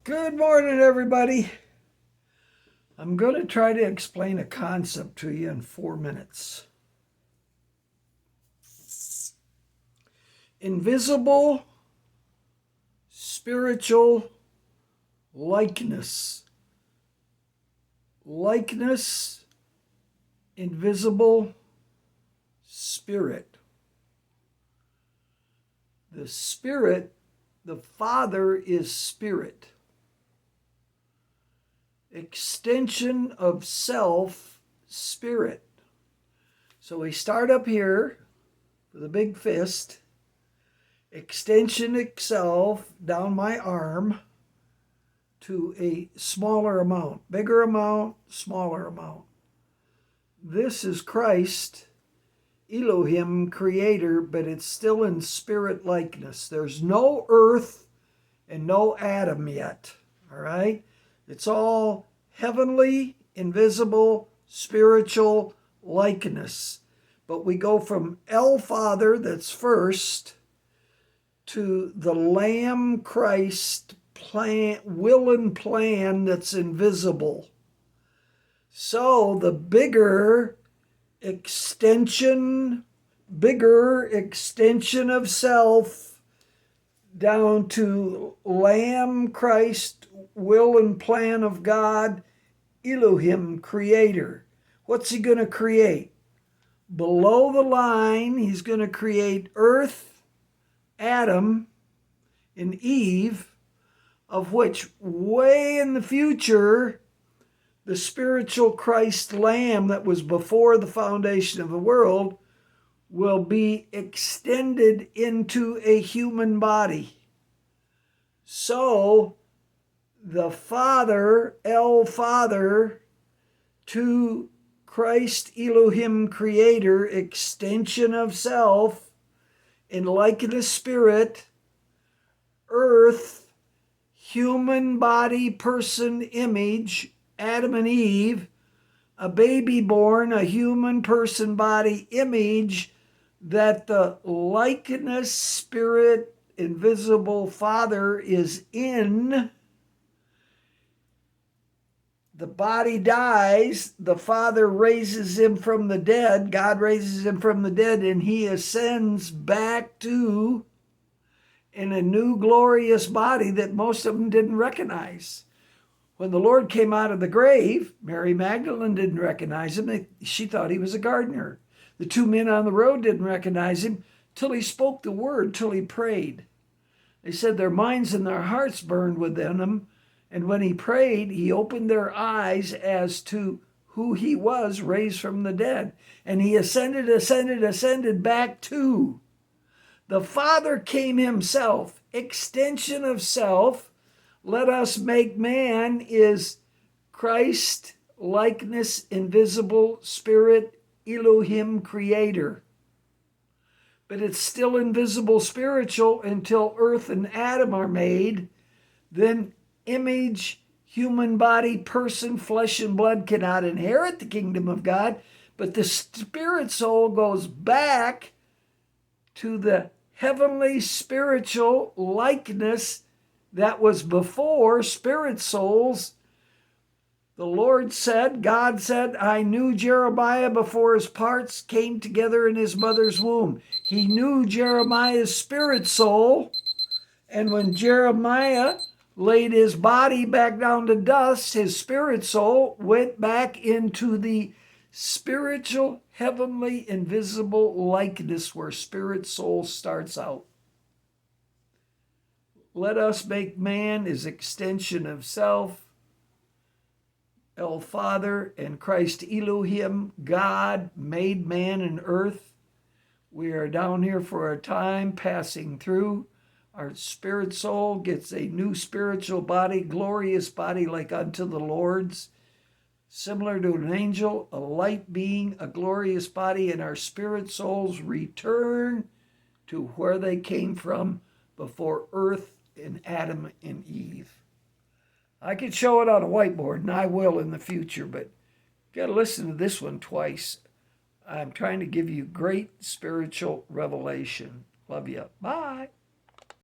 Good morning, everybody. I'm going to try to explain a concept to you in 4 minutes. Invisible spiritual likeness. Likeness, invisible spirit. The spirit, the Father is spirit. Extension of self, spirit. So we start up here with a big fist, extension itself down my arm to a smaller amount, bigger amount, smaller amount. This is Christ, Elohim, creator, but it's still in spirit likeness. There's no earth and no Adam yet, all right? It's all heavenly, invisible, spiritual likeness. But we go from El Father, that's first, to the Lamb Christ plan, will and plan that's invisible. So the bigger extension of self down to Lamb Christ, will and plan of God, Elohim, creator. What's he going to create? Below the line, he's going to create earth, Adam, and Eve, of which way in the future, the spiritual Christ Lamb that was before the foundation of the world will be extended into a human body. So the Father, El Father, to Christ Elohim creator, extension of self, in likeness spirit, earth, human body, person, image, Adam and Eve, a baby born, a human person body image that the likeness spirit, invisible Father is in. The body dies, the Father raises him from the dead, God raises him from the dead, and he ascends back to in a new glorious body that most of them didn't recognize. When the Lord came out of the grave, Mary Magdalene didn't recognize him. She thought he was a gardener. The two men on the road didn't recognize him till he spoke the word, till he prayed. They said their minds and their hearts burned within them. And when he prayed, he opened their eyes as to who he was raised from the dead. And he ascended back to. The Father came himself, extension of self. Let us make man is Christ, likeness, invisible, spirit, Elohim, creator. But it's still invisible spiritual until earth and Adam are made. Then image, human body, person, flesh and blood cannot inherit the kingdom of God. But the spirit soul goes back to the heavenly spiritual likeness that was before spirit souls. The Lord said, God said, I knew Jeremiah before his parts came together in his mother's womb. He knew Jeremiah's spirit soul. And when Jeremiah laid his body back down to dust, his spirit soul went back into the spiritual, heavenly, invisible likeness where spirit soul starts out. Let us make man is extension of self. El Father and Christ Elohim, God made man and earth. We are down here for a time passing through. Our spirit soul gets a new spiritual body, glorious body like unto the Lord's, similar to an angel, a light being, a glorious body, and our spirit souls return to where they came from before earth and Adam and Eve. I could show it on a whiteboard, and I will in the future, but you got to listen to this one twice. I'm trying to give you great spiritual revelation. Love you. Bye.